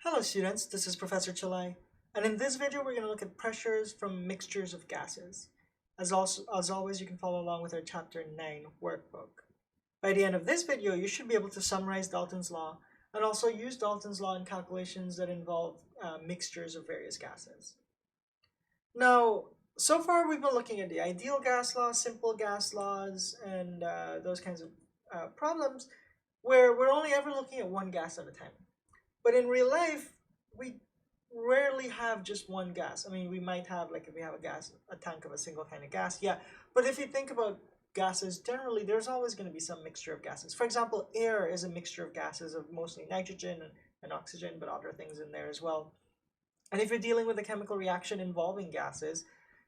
Hello students, this is Professor Chalai, and in this video we're going to look at pressures from mixtures of gases. As always, you can follow along with our Chapter 9 workbook. By the end of this video, you should be able to summarize Dalton's law and also use Dalton's law in calculations that involve mixtures of various gases. Now, so far we've been looking at the ideal gas law, simple gas laws, and those kinds of problems where we're only ever looking at one gas at a time. But in real life, we rarely have just one gas. I mean, we might have, like if we have a tank of a single kind of gas, yeah. But if you think about gases, generally there's always going to be some mixture of gases. For example, air is a mixture of gases of mostly nitrogen and oxygen, but other things in there as well. And if you're dealing with a chemical reaction involving gases,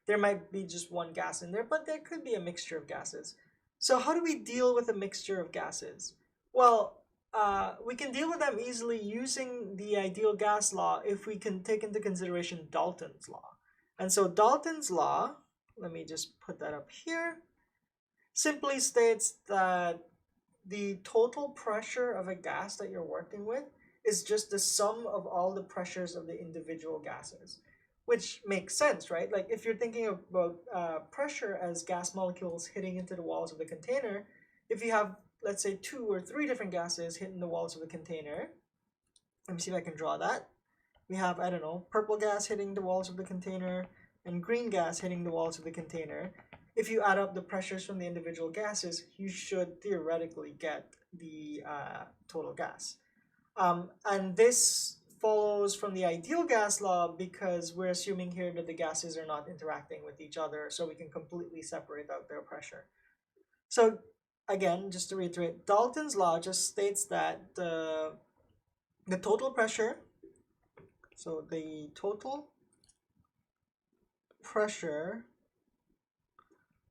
there might be just one gas in there, but there could be a mixture of gases. So how do we deal with a mixture of gases? Well, we can deal with them easily using the ideal gas law if we can take into consideration Dalton's law. And so Dalton's law, let me just put that up here, simply states that the total pressure of a gas that you're working with is just the sum of all the pressures of the individual gases, which makes sense, right? Like if you're thinking about pressure as gas molecules hitting into the walls of the container, if you have, let's say, 2 or 3 different gases hitting the walls of the container. Let me see if I can draw that. We have, I don't know, purple gas hitting the walls of the container and green gas hitting the walls of the container. If you add up the pressures from the individual gases, you should theoretically get the total gas. And this follows from the ideal gas law because we're assuming here that the gases are not interacting with each other, so we can completely separate out their pressure. So again, just to reiterate, Dalton's law just states that the total pressure, so the total pressure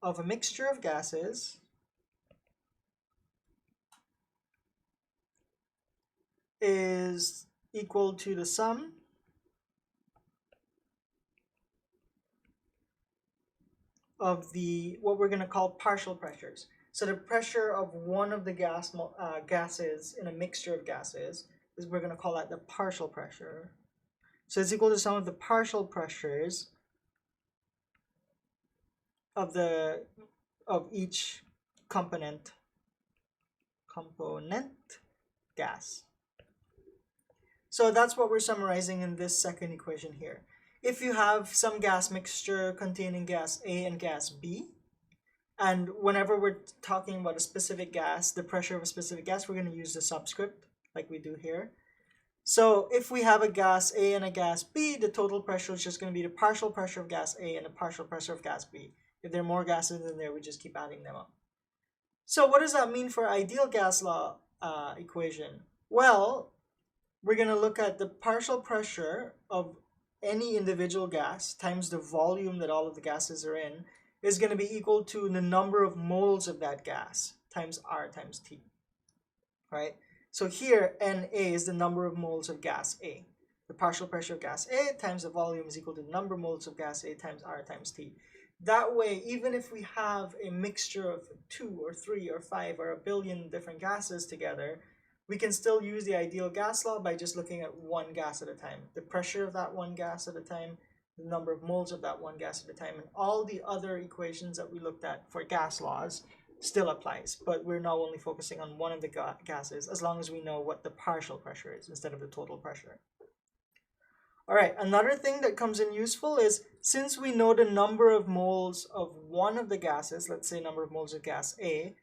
of a mixture of gases is equal to the sum of the, what we're going to call partial pressures. So the pressure of one of the gases in a mixture of gases is, we're going to call that the partial pressure. So it's equal to the sum of the partial pressures of each component gas. So that's what we're summarizing in this second equation here. If you have some gas mixture containing gas A and gas B, and whenever we're talking about a specific gas, the pressure of a specific gas, we're going to use the subscript like we do here. So if we have a gas A and a gas B, the total pressure is just going to be the partial pressure of gas A and the partial pressure of gas B. If there are more gases in there, we just keep adding them up. So what does that mean for ideal gas law equation? Well, we're going to look at the partial pressure of any individual gas times the volume that all of the gases are in is going to be equal to the number of moles of that gas times R times T, right? So here, Na is the number of moles of gas A. The partial pressure of gas A times the volume is equal to the number of moles of gas A times R times T. That way, even if we have a mixture of 2 or 3 or 5 or a billion different gases together, we can still use the ideal gas law by just looking at one gas at a time. The pressure of that one gas at a time, the number of moles of that one gas at a time, and all the other equations that we looked at for gas laws still applies. But we're now only focusing on one of the gases as long as we know what the partial pressure is instead of the total pressure. All right, another thing that comes in useful is, since we know the number of moles of one of the gases, let's say number of moles of gas A,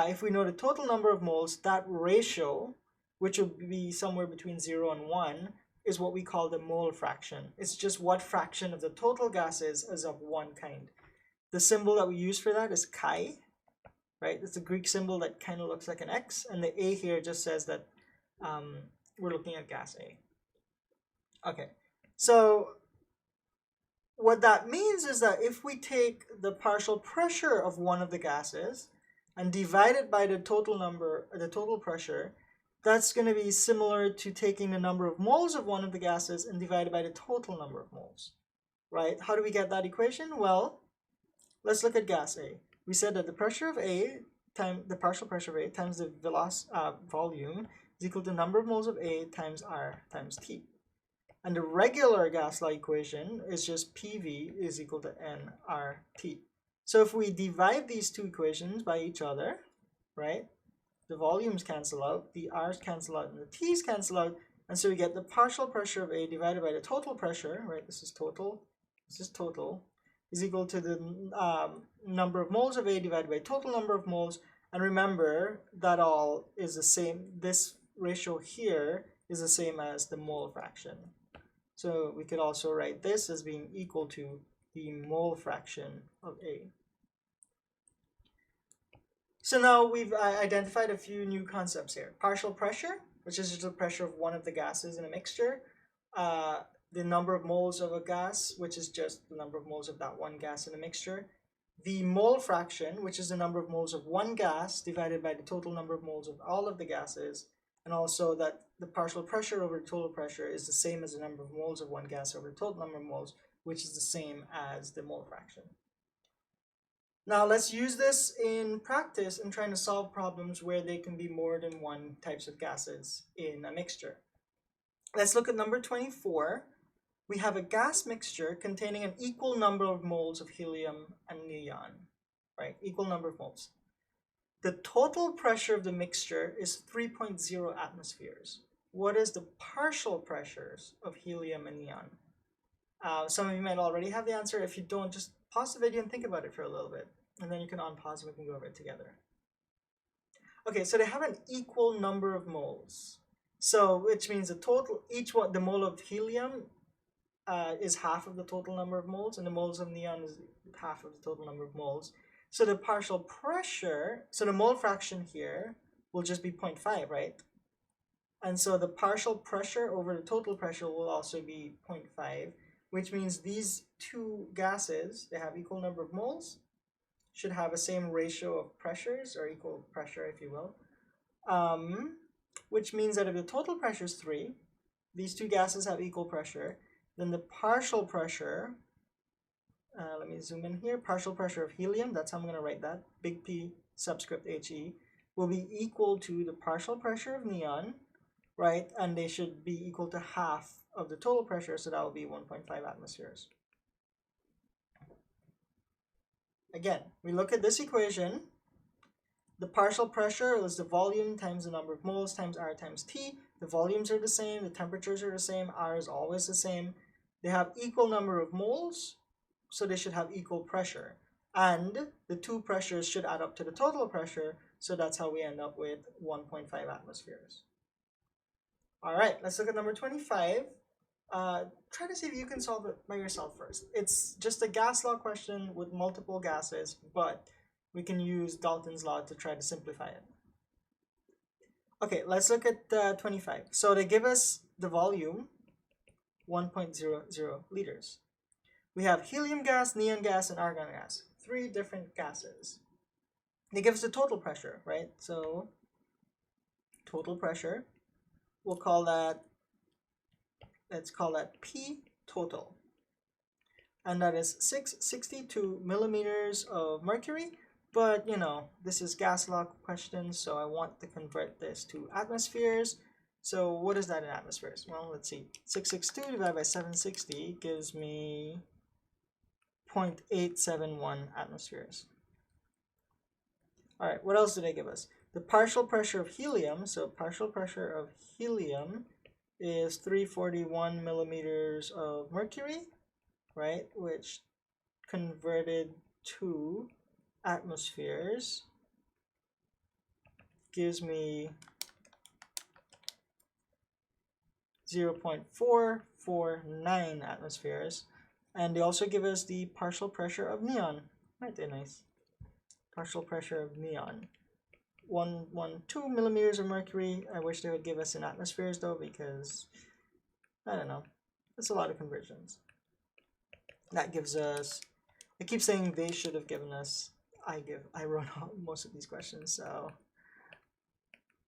if we know the total number of moles, that ratio, which will be somewhere between 0 and 1, is what we call the mole fraction. It's just what fraction of the total gas is of one kind. The symbol that we use for that is chi, right? It's a Greek symbol that kind of looks like an X, and the A here just says that we're looking at gas A. Okay, so what that means is that if we take the partial pressure of one of the gases and divide it by the total pressure, that's going to be similar to taking the number of moles of one of the gases and divided by the total number of moles, right? How do we get that equation? Well, let's look at gas A. We said that the pressure of A times the partial pressure of A times the volume is equal to the number of moles of A times R times T. And the regular gas law equation is just PV is equal to nRT. So if we divide these two equations by each other, right, the volumes cancel out, the R's cancel out, and the T's cancel out, and so we get the partial pressure of A divided by the total pressure, right, this is total, is equal to the number of moles of A divided by total number of moles. And remember, that all is the same, this ratio here is the same as the mole fraction. So we could also write this as being equal to the mole fraction of A. So now we've identified a few new concepts here. Partial pressure, which is just the pressure of one of the gases in a mixture. The number of moles of a gas, which is just the number of moles of that one gas in a mixture. The mole fraction, which is the number of moles of one gas divided by the total number of moles of all of the gases. And also that the partial pressure over the total pressure is the same as the number of moles of one gas over the total number of moles, which is the same as the mole fraction. Now let's use this in practice in trying to solve problems where there can be more than one types of gases in a mixture. Let's look at number 24. We have a gas mixture containing an equal number of moles of helium and neon, right? Equal number of moles. The total pressure of the mixture is 3.0 atmospheres. What is the partial pressures of helium and neon? Some of you might already have the answer. If you don't, just pause the video and think about it for a little bit, and then you can unpause and we can go over it together. Okay, so they have an equal number of moles. So which means the total, the mole of helium is half of the total number of moles, and the moles of neon is half of the total number of moles. So the partial pressure, so the mole fraction here will just be 0.5, right? And so the partial pressure over the total pressure will also be 0.5, which means these two gases, they have equal number of moles, should have the same ratio of pressures, or equal pressure, if you will. Which means that if the total pressure is 3, these two gases have equal pressure, then the partial pressure, let me zoom in here, partial pressure of helium, that's how I'm going to write that, big P subscript He, will be equal to the partial pressure of neon, right? And they should be equal to half of the total pressure, so that will be 1.5 atmospheres. Again, we look at this equation. The partial pressure is the volume times the number of moles times R times T. The volumes are the same, the temperatures are the same, R is always the same. They have equal number of moles, so they should have equal pressure. And the two pressures should add up to the total pressure, so that's how we end up with 1.5 atmospheres. All right, let's look at number 25. Try to see if you can solve it by yourself first. It's just a gas law question with multiple gases, but we can use Dalton's law to try to simplify it. Okay, let's look at 25. So they give us the volume, 1.00 liters. We have helium gas, neon gas, and argon gas. 3 different gases. They give us the total pressure, right? So total pressure, we'll call that, let's call that P total. And that is 662 millimeters of mercury. But, you know, this is gas law question, so I want to convert this to atmospheres. So what is that in atmospheres? Well, let's see. 662 divided by 760 gives me 0.871 atmospheres. All right, what else did they give us? The partial pressure of helium, so partial pressure of helium is 341 millimeters of mercury, right, which converted to atmospheres gives me 0.449 atmospheres. And they also give us the partial pressure of neon. Right there, nice. Partial pressure of neon. 112 millimeters of mercury. I wish they would give us in atmospheres though, because I don't know. It's a lot of conversions. That gives us, I keep saying they should have given us, I wrote out most of these questions, so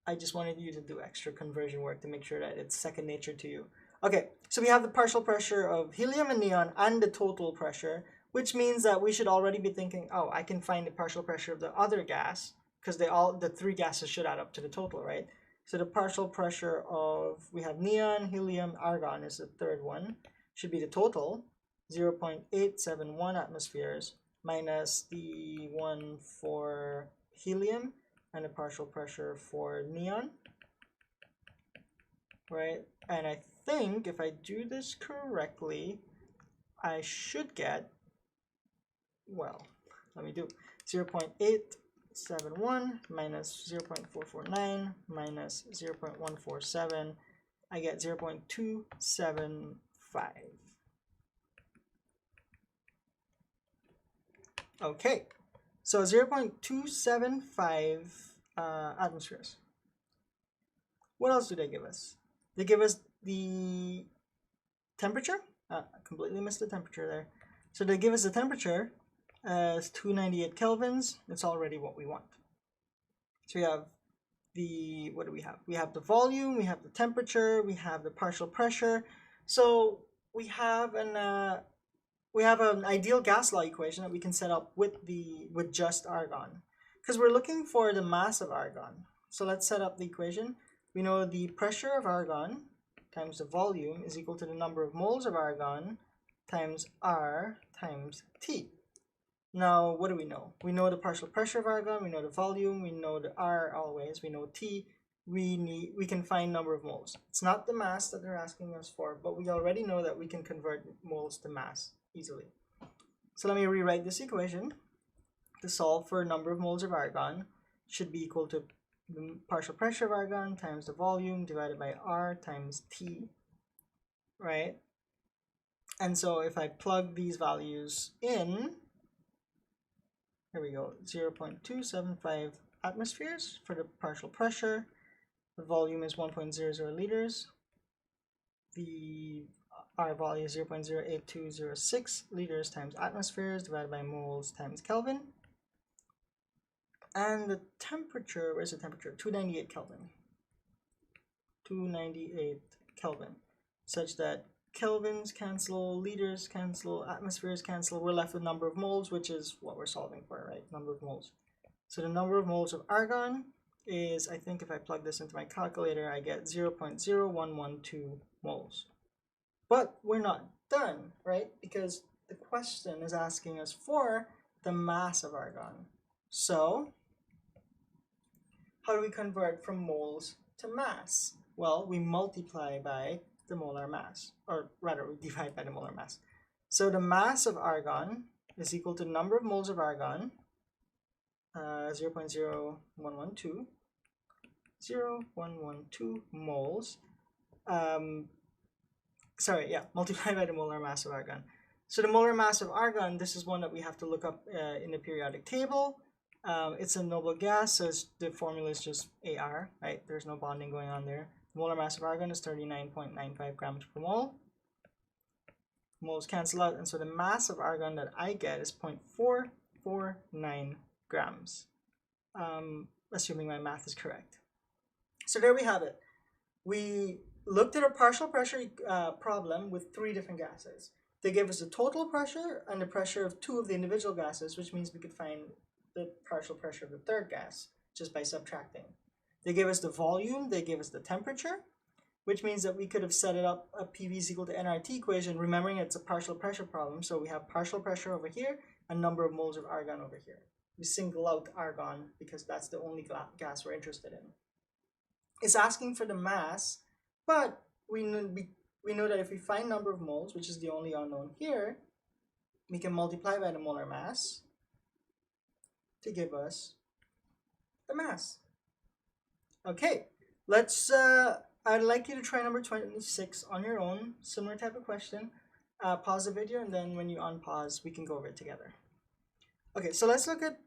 I just wanted you to do extra conversion work to make sure that it's second nature to you. Okay, so we have the partial pressure of helium and neon and the total pressure, which means that we should already be thinking, oh, I can find the partial pressure of the other gas, because the 3 gases should add up to the total, right? So the partial pressure of, we have neon, helium, argon is the third one, should be the total, 0.871 atmospheres minus the one for helium and the partial pressure for neon, right? And I think if I do this correctly, I should get, well, let me do 0.871 minus 0.449 minus 0.147. I get 0.275. Okay, so 0.275 atmospheres. What else do they give us? They give us the temperature. I completely missed the temperature there. So they give us the temperature as 298 kelvins. It's already what we want. So we have the, what do we have? We have the volume, we have the temperature, we have the partial pressure. So we have an ideal gas law equation that we can set up with just argon, because we're looking for the mass of argon. So let's set up the equation. We know the pressure of argon times the volume is equal to the number of moles of argon times R times T. Now, what do we know? We know the partial pressure of argon, we know the volume, we know the R always, we know T. We can find number of moles. It's not the mass that they're asking us for, but we already know that we can convert moles to mass easily. So let me rewrite this equation. To solve for number of moles of argon should be equal to the partial pressure of argon times the volume divided by R times T, right? And so if I plug these values in, here we go, 0.275 atmospheres for the partial pressure. The volume is 1.00 liters. The R value is 0.08206 liters times atmospheres divided by moles times Kelvin. And the temperature, where's the temperature? 298 Kelvin. 298 Kelvin, such that kelvins cancel, liters cancel, atmospheres cancel. We're left with number of moles, which is what we're solving for, right? Number of moles. So the number of moles of argon is, I think if I plug this into my calculator, I get 0.0112 moles. But we're not done, right? Because the question is asking us for the mass of argon. So how do we convert from moles to mass? Well, we multiply by the molar mass, or rather we divide by the molar mass. So the mass of argon is equal to the number of moles of argon, 0.0112, 0.112 moles. Multiply by the molar mass of argon. So the molar mass of argon, this is one that we have to look up in the periodic table. It's a noble gas, so the formula is just AR, right? There's no bonding going on there. The molar mass of argon is 39.95 grams per mole. Moles cancel out, and so the mass of argon that I get is 0.449 grams, assuming my math is correct. So there we have it. We looked at a partial pressure problem with 3 different gases. They gave us the total pressure and the pressure of 2 of the individual gases, which means we could find the partial pressure of the third gas just by subtracting. They gave us the volume, they gave us the temperature, which means that we could have set it up a PV is equal to nRT equation, remembering it's a partial pressure problem. So we have partial pressure over here and number of moles of argon over here. We single out argon because that's the only gas we're interested in. It's asking for the mass, but we know that if we find number of moles, which is the only unknown here, we can multiply by the molar mass to give us the mass. Okay, let's, I'd like you to try number 26 on your own, similar type of question. Pause the video, and then when you unpause, we can go over it together. Okay, so let's look at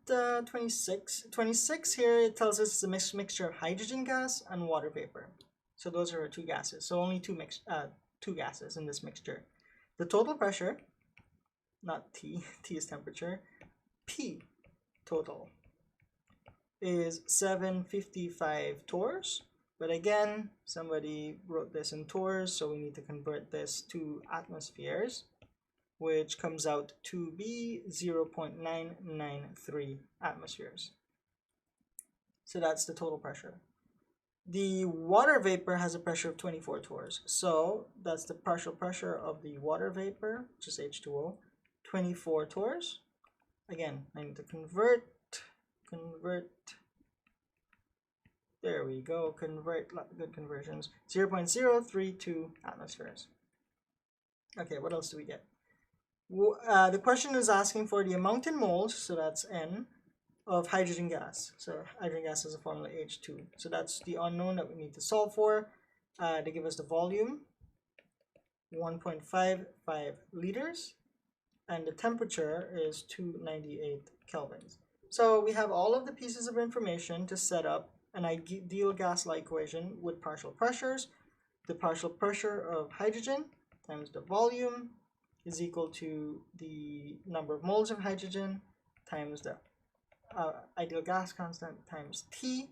26. 26 here, it tells us it's a mixture of hydrogen gas and water vapor. So those are our 2 gases. So only 2 gases in this mixture. The total pressure, not T, T is temperature, P total is 755 torrs. But again, somebody wrote this in torrs, so we need to convert this to atmospheres, which comes out to be 0.993 atmospheres. So that's the total pressure. the water vapor has a pressure of 24 torrs. So that's the partial pressure of the water vapor, which is H2O, 24 torrs. Again, I need to convert. There we go, convert, good conversions. 0.032 atmospheres. Okay, what else do we get? The question is asking for the amount in moles, so that's N, of hydrogen gas. So hydrogen gas has a formula H2. So that's the unknown that we need to solve for. They give us the volume, 1.55 liters, and the temperature is 298 kelvins. So we have all of the pieces of information to set up an ideal gas-law equation with partial pressures. The partial pressure of hydrogen times the volume is equal to the number of moles of hydrogen times the ideal gas constant times T.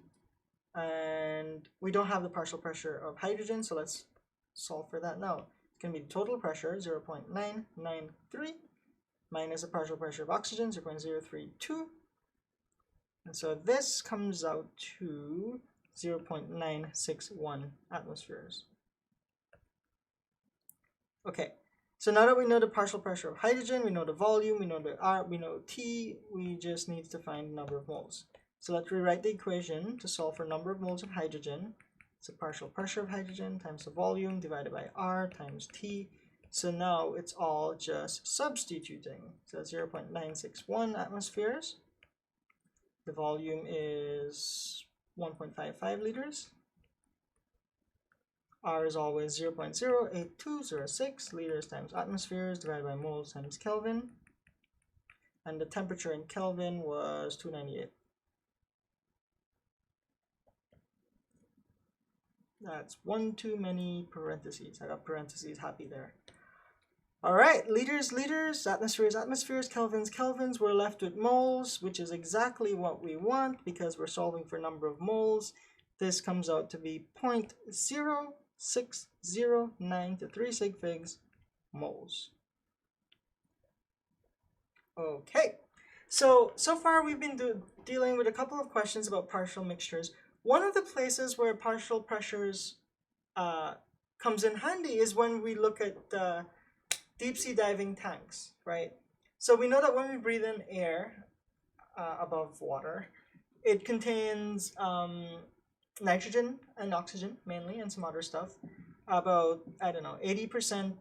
And we don't have the partial pressure of hydrogen, so let's solve for that now. It's going to be the total pressure, 0.993, minus the partial pressure of oxygen, 0.032. And so this comes out to 0.961 atmospheres. Okay, so now that we know the partial pressure of hydrogen, we know the volume, we know the R, we know T, we just need to find the number of moles. So let's rewrite the equation to solve for number of moles of hydrogen. It's the partial pressure of hydrogen times the volume divided by R times T. So now it's all just substituting. So 0.961 atmospheres. The volume is 1.55 liters. R is always 0.08206 liters times atmospheres divided by moles times Kelvin. And the temperature in Kelvin was 298. That's one too many parentheses. I got parentheses happy there. All right, liters, atmospheres, kelvins. We're left with moles, which is exactly what we want because we're solving for number of moles. This comes out to be 0.0609 to 3 sig figs moles. Okay, so far we've been dealing with a couple of questions about partial mixtures. One of the places where partial pressures comes in handy is when we look at deep sea diving tanks, right? So we know that when we breathe in air above water, it contains nitrogen and oxygen mainly, and some other stuff. About, I don't know, 80%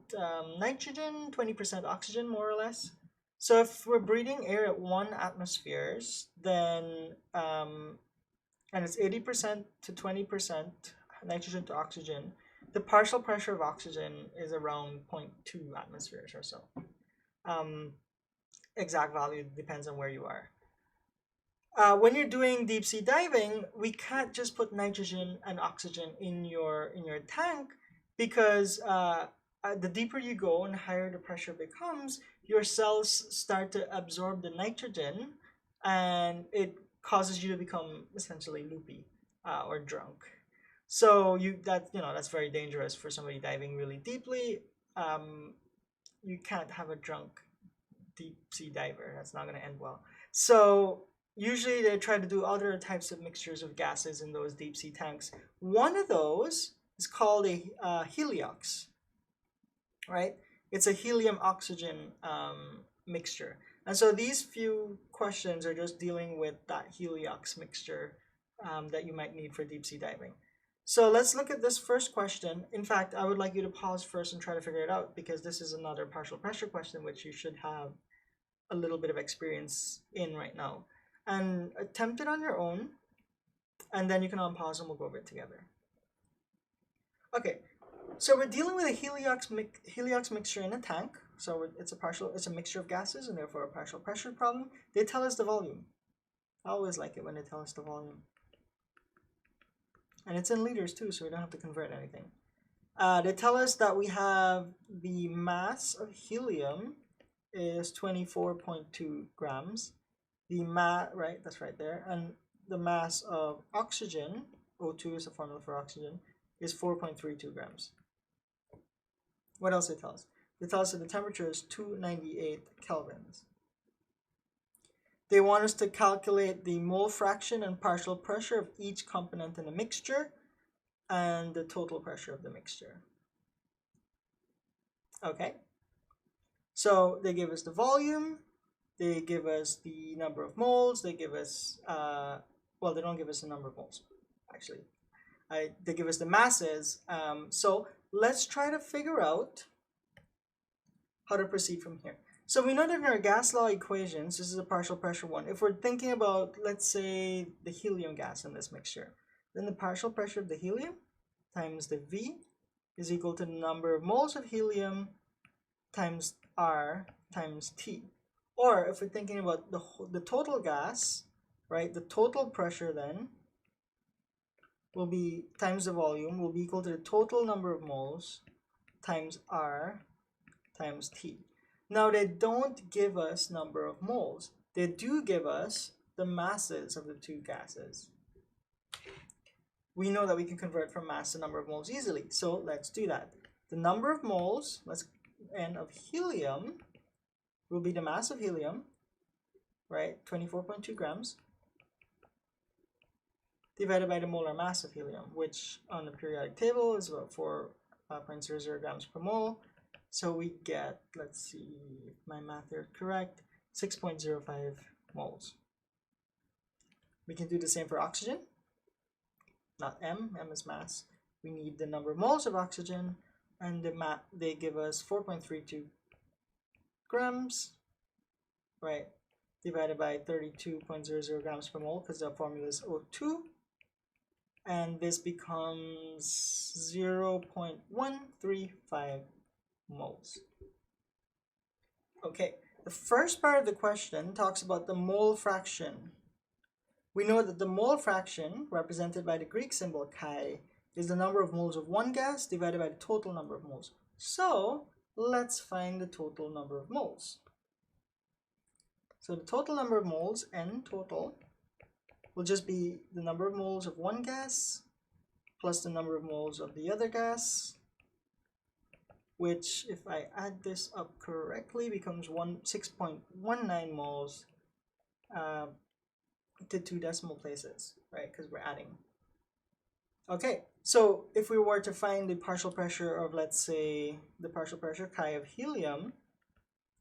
nitrogen, 20% oxygen, more or less. So if we're breathing air at 1 atmospheres, then and it's 80% to 20% nitrogen to oxygen, the partial pressure of oxygen is around 0.2 atmospheres or so. Exact value depends on where you are. When you're doing deep sea diving, we can't just put nitrogen and oxygen in your tank because the deeper you go and higher the pressure becomes, your cells start to absorb the nitrogen, and it causes you to become essentially loopy or drunk. So that's very dangerous for somebody diving really deeply. You can't have a drunk deep sea diver. That's not going to end well. So usually they try to do other types of mixtures of gases in those deep sea tanks. One of those is called a heliox, right? It's a helium-oxygen mixture. And so these few questions are just dealing with that heliox mixture that you might need for deep sea diving. So let's look at this first question. In fact, I would like you to pause first and try to figure it out because this is another partial pressure question which you should have a little bit of experience in right now. And attempt it on your own, and then you can unpause and we'll go over it together. Okay, so we're dealing with a heliox mixture in a tank. So it's a mixture of gases and therefore a partial pressure problem. They tell us the volume. I always like it when they tell us the volume. And it's in liters too, so we don't have to convert anything. They tell us that we have the mass of helium is 24.2 grams. The right, that's right there. And the mass of oxygen, O2 is the formula for oxygen, is 4.32 grams. What else they tell us? They tell us that the temperature is 298 kelvins. They want us to calculate the mole fraction and partial pressure of each component in the mixture. and the total pressure of the mixture. Okay, so they give us the volume, they give us the number of moles, they give us, well, they don't give us the number of moles, actually. They give us the masses. So let's try to figure out how to proceed from here. So we know that in our gas law equations, this is a partial pressure one. If we're thinking about, let's say, the helium gas in this mixture, then the partial pressure of the helium times the V is equal to the number of moles of helium times R times T. Or if we're thinking about the total gas, right, the total pressure then will be times the volume will be equal to the total number of moles times R times T. Now they don't give us number of moles. They do give us the masses of the two gases. We know that we can convert from mass to number of moles easily, so let's do that. The number of moles, N of helium, will be the mass of helium, right, 24.2 grams, divided by the molar mass of helium, which on the periodic table is about 4.00 grams per mole. So we get, let's see if my math is correct, 6.05 moles. We can do the same for oxygen, not M is mass. We need the number of moles of oxygen, and they give us 4.32 grams, right, divided by 32.00 grams per mole, because the formula is O2, and this becomes 0.135 moles. Okay, the first part of the question talks about the mole fraction. We know that the mole fraction, represented by the Greek symbol chi, is the number of moles of one gas divided by the total number of moles. So let's find the total number of moles. So the total number of moles, N total, will just be the number of moles of one gas plus the number of moles of the other gas, which, if I add this up correctly, becomes 6.19 moles to 2 decimal places, right? Because we're adding. Okay, so if we were to find the partial pressure of, let's say, the partial pressure chi of helium,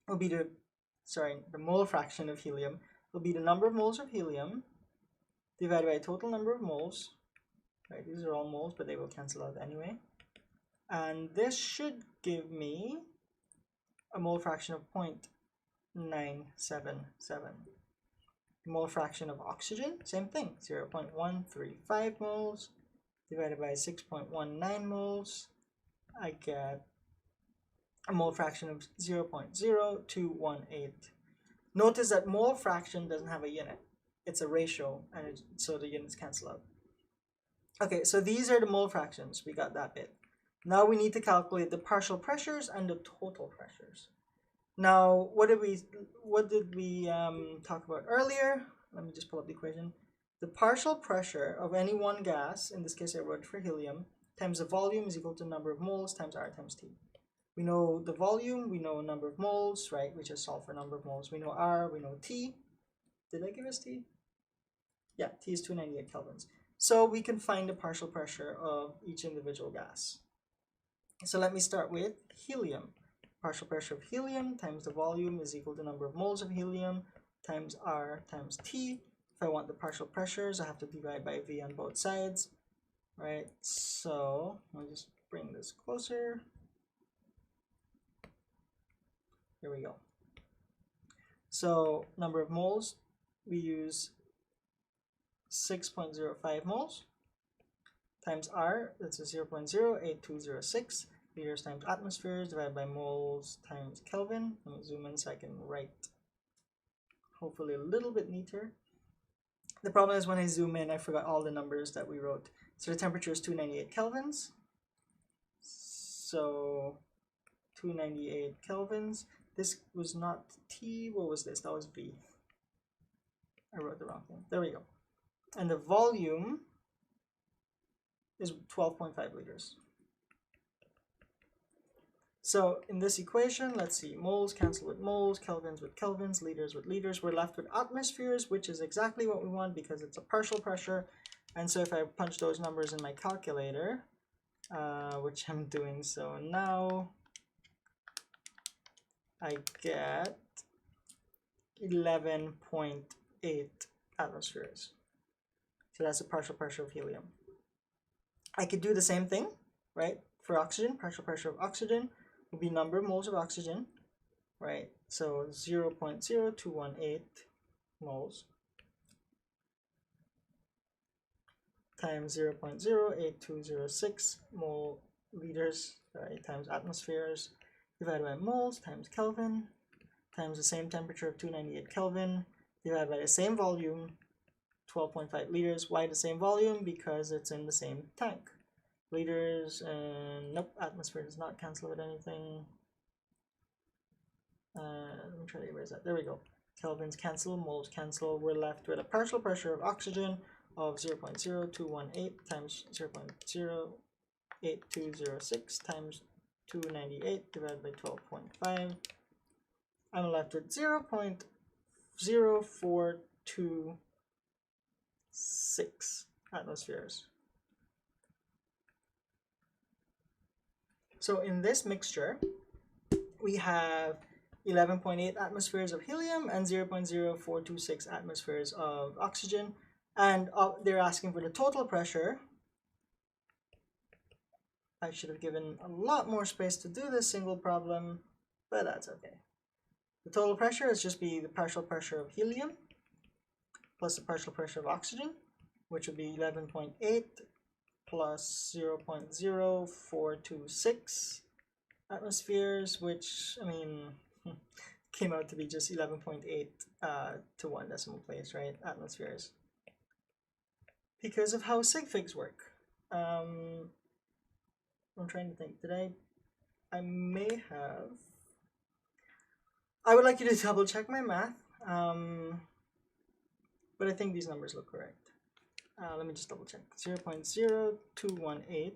will be the mole fraction of helium will be the number of moles of helium divided by the total number of moles, right? These are all moles, but they will cancel out anyway. And this should give me a mole fraction of 0.977. Mole fraction of oxygen, same thing, 0.135 moles divided by 6.19 moles. I get a mole fraction of 0.0218. Notice that mole fraction doesn't have a unit. It's a ratio, and so the units cancel out. Okay, so these are the mole fractions. We got that bit. Now we need to calculate the partial pressures and the total pressures. Now, what did we talk about earlier? Let me just pull up the equation. The partial pressure of any one gas, in this case I wrote for helium, times the volume is equal to number of moles times R times T. We know the volume, we know number of moles, right? We just solve for number of moles. We know R, we know T. Did I give us T? Yeah, T is 298 kelvins. So we can find the partial pressure of each individual gas. So let me start with helium. Partial pressure of helium times the volume is equal to number of moles of helium times R times T. If I want the partial pressures, I have to divide by V on both sides, right? So I'll just bring this closer. Here we go. So number of moles, we use 6.05 moles times R, that's a 0.08206. Liters times atmospheres divided by moles times Kelvin. Let me zoom in so I can write hopefully a little bit neater. The problem is when I zoom in, I forgot all the numbers that we wrote. So the temperature is 298 kelvins. So 298 kelvins. This was not T. What was this? That was V. I wrote the wrong thing. There we go. And the volume is 12.5 liters. So in this equation, let's see, moles cancel with moles, kelvins with kelvins, liters with liters. We're left with atmospheres, which is exactly what we want because it's a partial pressure. And so if I punch those numbers in my calculator, which I'm doing so now, I get 11.8 atmospheres. So that's the partial pressure of helium. I could do the same thing, right? For oxygen, partial pressure of oxygen will be number of moles of oxygen, right? So 0.0218 moles times 0.08206 mole liters, right, times atmospheres, divided by moles times Kelvin, times the same temperature of 298 Kelvin, divided by the same volume, 12.5 liters. Why the same volume? Because it's in the same tank. Liters, and nope, atmosphere does not cancel with anything. Let me try to erase that. There we go. Kelvins cancel, moles cancel. We're left with a partial pressure of oxygen of 0.0218 times 0.08206 times 298 divided by 12.5. I'm left with 0.0426 atmospheres. So in this mixture, we have 11.8 atmospheres of helium and 0.0426 atmospheres of oxygen. And they're asking for the total pressure. I should have given a lot more space to do this single problem, but that's okay. The total pressure is just be the partial pressure of helium plus the partial pressure of oxygen, which would be 11.8 plus 0.0426 atmospheres, which, I mean, came out to be just 11.8 to one decimal place, right? Atmospheres. Because of how sig figs work. I'm trying to think, I may have, I would like you to double check my math, but I think these numbers look correct. Let me just double check. 0.0218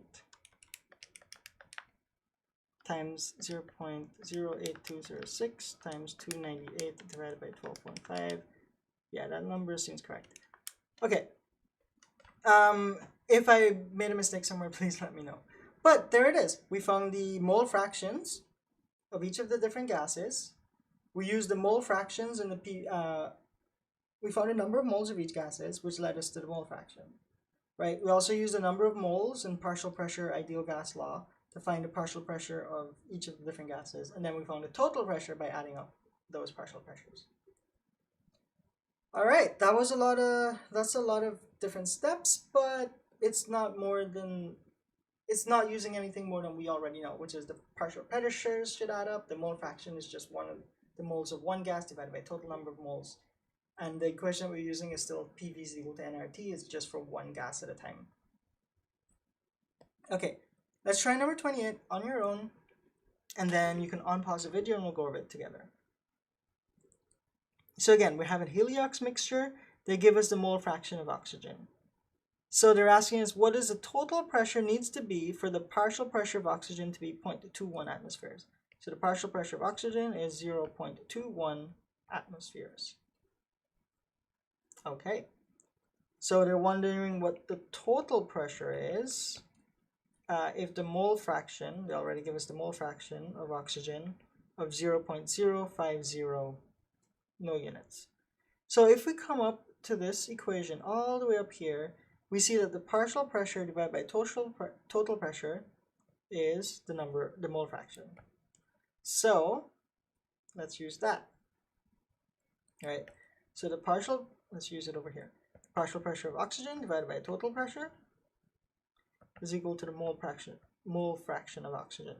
times 0.08206 times 298 divided by 12.5. Yeah, that number seems correct. Okay. If I made a mistake somewhere, please let me know. But there it is. We found the mole fractions of each of the different gases. We used the mole fractions in the we found a number of moles of each gases, which led us to the mole fraction, right? We also used the number of moles in partial pressure ideal gas law to find the partial pressure of each of the different gases, and then we found the total pressure by adding up those partial pressures. All right, that's a lot of different steps, but it's not using anything more than we already know, which is the partial pressures should add up. The mole fraction is just one of the moles of one gas divided by total number of moles. And the equation we're using is still PV is equal to nRT. It's just for one gas at a time. Okay, let's try number 28 on your own, and then you can unpause the video and we'll go over it together. So again, we have a heliox mixture. They give us the mole fraction of oxygen. So they're asking us what is the total pressure needs to be for the partial pressure of oxygen to be 0.21 atmospheres. So the partial pressure of oxygen is 0.21 atmospheres. Okay, so they're wondering what the total pressure is if the mole fraction, they already give us the mole fraction of oxygen of 0.050 millunits. So if we come up to this equation all the way up here, we see that the partial pressure divided by total pressure is the mole fraction. So let's use that. All right, so let's use it over here. Partial pressure of oxygen divided by total pressure is equal to the mole fraction of oxygen.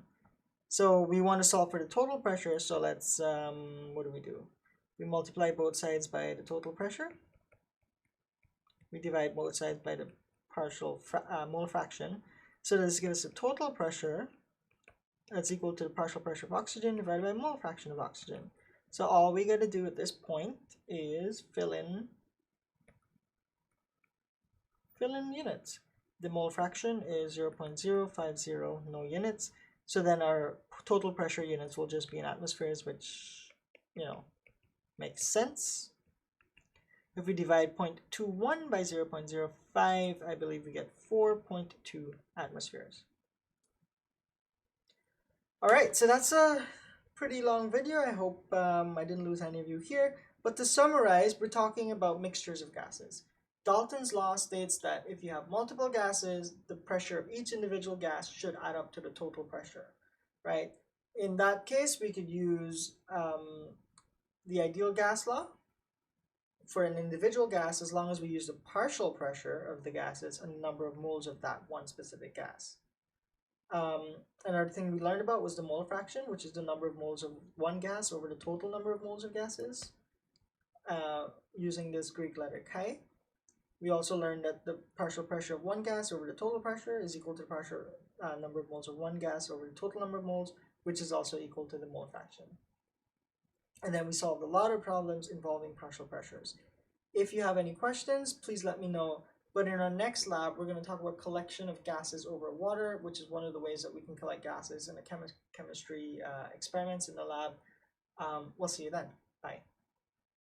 So we want to solve for the total pressure, so let's, what do? We multiply both sides by the total pressure. We divide both sides by the partial mole fraction. So this gives us a total pressure that's equal to the partial pressure of oxygen divided by mole fraction of oxygen. So all we got to do at this point is fill in units. The mole fraction is 0.050 no units. So then our total pressure units will just be in atmospheres, which, makes sense. If we divide 0.21 by 0.05, I believe we get 4.2 atmospheres. All right, so that's a pretty long video. I hope I didn't lose any of you here. But to summarize, we're talking about mixtures of gases. Dalton's law states that if you have multiple gases, the pressure of each individual gas should add up to the total pressure, right? In that case, we could use the ideal gas law for an individual gas as long as we use the partial pressure of the gases and the number of moles of that one specific gas. Another thing we learned about was the mole fraction, which is the number of moles of one gas over the total number of moles of gases, using this Greek letter chi. We also learned that the partial pressure of one gas over the total pressure is equal to the partial number of moles of one gas over the total number of moles, which is also equal to the mole fraction. And then we solved a lot of problems involving partial pressures. If you have any questions, please let me know. But in our next lab, we're going to talk about collection of gases over water, which is one of the ways that we can collect gases in the chemistry experiments in the lab. We'll see you then. Bye.